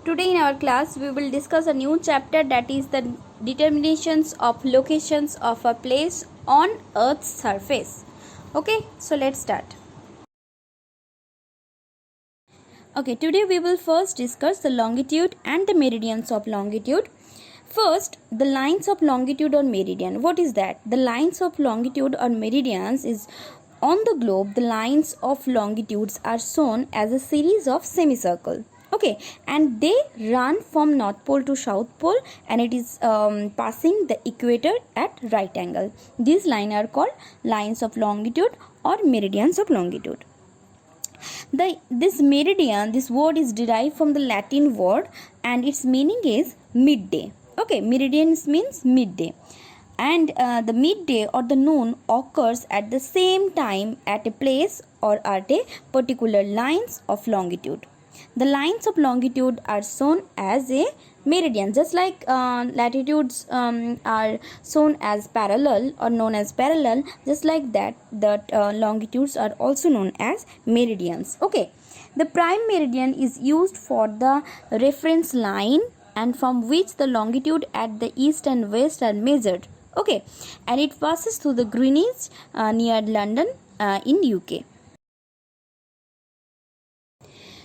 Today in our class we will discuss a new chapter, that is the determinations of locations of a place on Earth's surface. Okay, so let's start. Okay, today we will first discuss the longitude and the meridians of longitude. First, the lines of longitude or meridian. What is that? The lines of longitude or meridians is on the globe. The lines of longitudes are shown as a series of semicircle. Okay, and they run from North Pole to South Pole, and it is passing the equator at right angle. These lines are called lines of longitude or meridians of longitude. This meridian, this word is derived from the Latin word and its meaning is midday. Okay, meridians means midday, and the midday or the noon occurs at the same time at a place or at a particular lines of longitude. The lines of longitude are shown as a meridian, just like latitudes are shown as parallel or known as parallel. Just like that, longitudes are also known as meridians. Okay, the prime meridian is used for the reference line and from which the longitude at the east and west are measured. Okay, and it passes through the Greenwich near London in UK.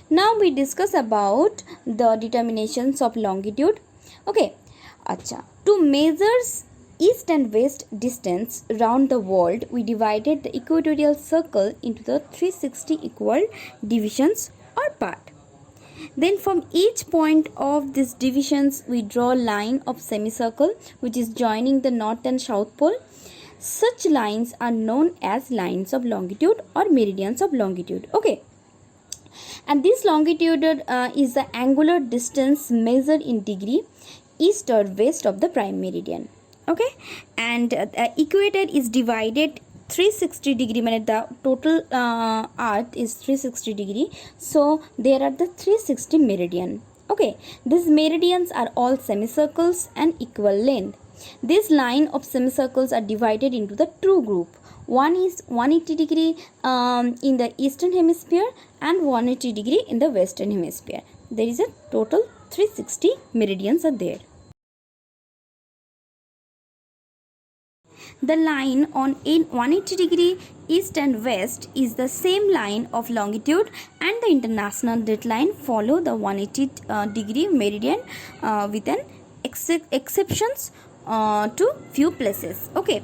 Now we discuss about the determinations of longitude. Okay, to measure east and west distance around the world, we divided the equatorial circle into the 360 equal divisions or part. Then from each point of these divisions we draw a line of semicircle which is joining the north and south pole. Such lines are known as lines of longitude or meridians of longitude. Okay, and this longitude is the angular distance measured in degree east or west of the prime meridian. Okay, and the equator is divided 360 degree, means the total earth is 360 degree, so there are the 360 meridian. Okay, these meridians are all semicircles and equal length. This line of semicircles are divided into the two group. One is 180 degree in the eastern hemisphere and 180 degree in the western hemisphere. There is a total 360 meridians are there. The line on 180 degree east and west is the same line of longitude, and the international dateline follow the 180 degree meridian with an exceptions to few places. Okay,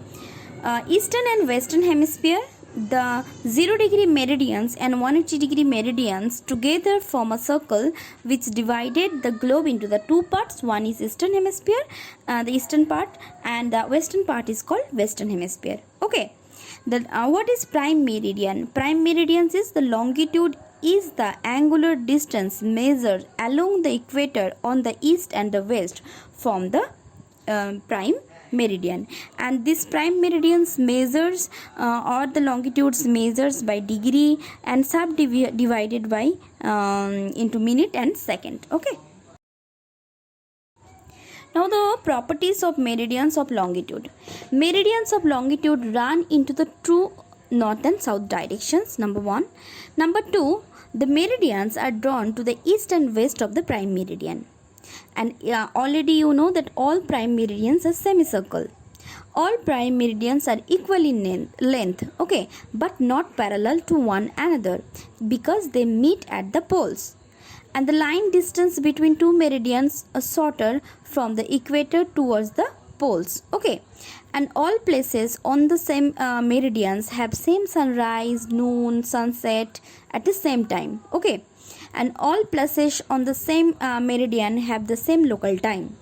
eastern and western hemisphere, the 0 degree meridians and 180 degree meridians together form a circle which divided the globe into the two parts. One is eastern hemisphere, the eastern part, and the western part is called western hemisphere. Okay, what is prime meridian? Prime meridians is the longitude is the angular distance measured along the equator on the east and the west from the prime meridian, and this prime meridians measures or the longitudes measures by degree and subdivided by into minute and second. Okay, now the properties of meridians of longitude. Meridians of longitude run into the true north and south directions, number 1. Number 2, the meridians are drawn to the east and west of the prime meridian. And already you know that all prime meridians are semicircle. All prime meridians are equal in length, okay, but not parallel to one another because they meet at the poles. And the line distance between two meridians are shorter from the equator towards the poles. Okay, and all places on the same meridians have same sunrise, noon, sunset at the same time. Okay, and all places on the same meridian have the same local time,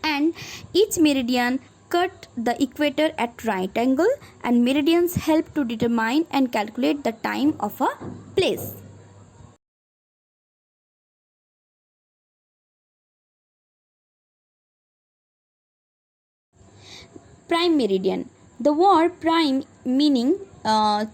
and each meridian cut the equator at right angle, and meridians help to determine and calculate the time of a place. Prime meridian. The word prime meaning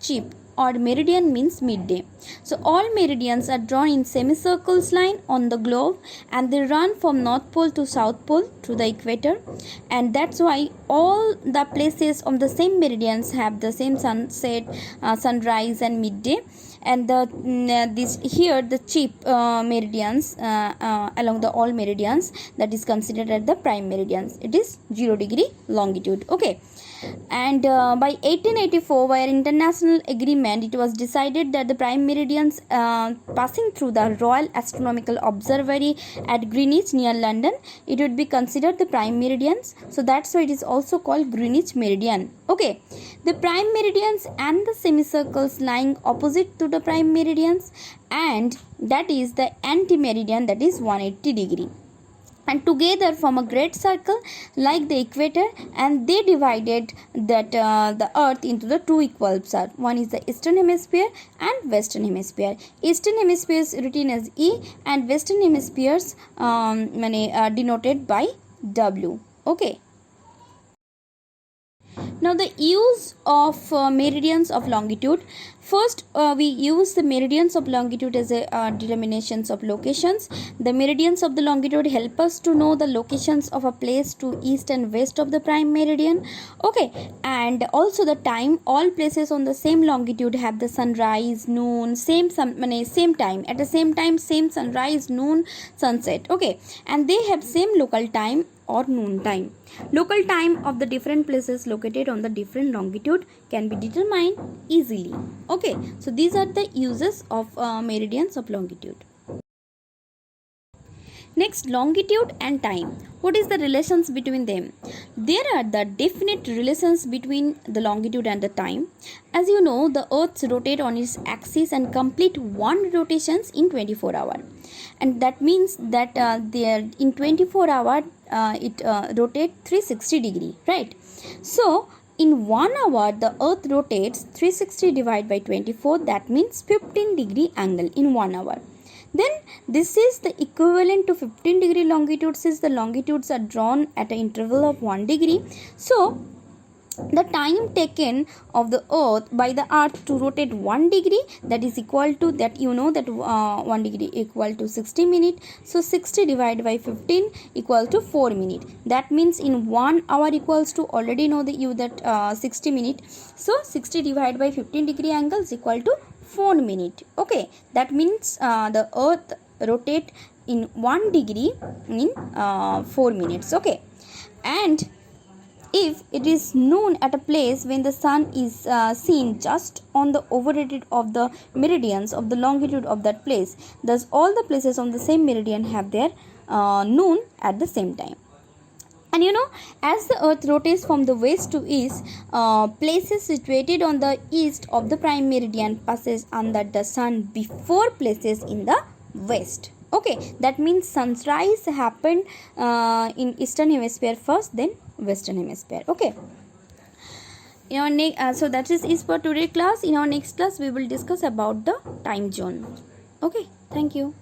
cheap or meridian means midday. So all meridians are drawn in semicircles line on the globe, and they run from North Pole to South Pole to the equator, and that's why all the places on the same meridians have the same sunset, sunrise and midday, and this here the cheap meridians along the all meridians, that is considered as the prime meridians. It is 0 degree longitude. Okay. And by 1884, via international agreement, it was decided that the prime meridians passing through the Royal Astronomical Observatory at Greenwich near London, it would be considered the prime meridians. So that's why it is also called Greenwich meridian. Okay, the prime meridians and the semicircles lying opposite to the prime meridians, and that is the anti-meridian, that is 180 degree, and together form a great circle like the equator, and they divided that the earth into the two equal parts. One is the eastern hemisphere and western hemisphere. Eastern hemisphere is written as E and western hemispheres denoted by W. Okay. Now the use of meridians of longitude. First, we use the meridians of longitude as a determinations of locations. The meridians of the longitude help us to know the locations of a place to east and west of the prime meridian. Okay, and also the time. All places on the same longitude have the sunrise, noon, same time. At the same time, same sunrise, noon, sunset. Okay, and they have same local time or noon time. Local time of the different places located on the different longitude can be determined easily. Okay, so these are the uses of meridians of longitude. Next, longitude and time. What is the relations between them? There are the definite relations between the longitude and the time. As you know, the earth rotates on its axis and complete one rotations in 24 hours. And that means that there in 24 hours it rotates 360 degree, right? So in 1 hour the earth rotates 360 divided by 24, that means 15 degree angle in 1 hour. Then this is the equivalent to 15 degree longitude, since the longitudes are drawn at an interval of 1 degree. So the time taken of the earth by the earth to rotate 1 degree, that is equal to that, you know that 1 degree equal to 60 minutes. So 60 divided by 15 equal to 4 minutes. That means in 1 hour equals to, already know that you that 60 minutes. So 60 divided by 15 degree angle is equal to 4 minutes. Okay, that means the earth rotate in 1 degree in 4 minutes. Okay, and if it is noon at a place when the sun is seen just on the overhead of the meridians of the longitude of that place, thus all the places on the same meridian have their noon at the same time. And you know, as the earth rotates from the west to east, places situated on the east of the prime meridian passes under the sun before places in the west. Okay, that means sunrise happened in eastern hemisphere first, then western hemisphere. Okay. So that is for today class. In our next class we will discuss about the time zone. Okay, thank you.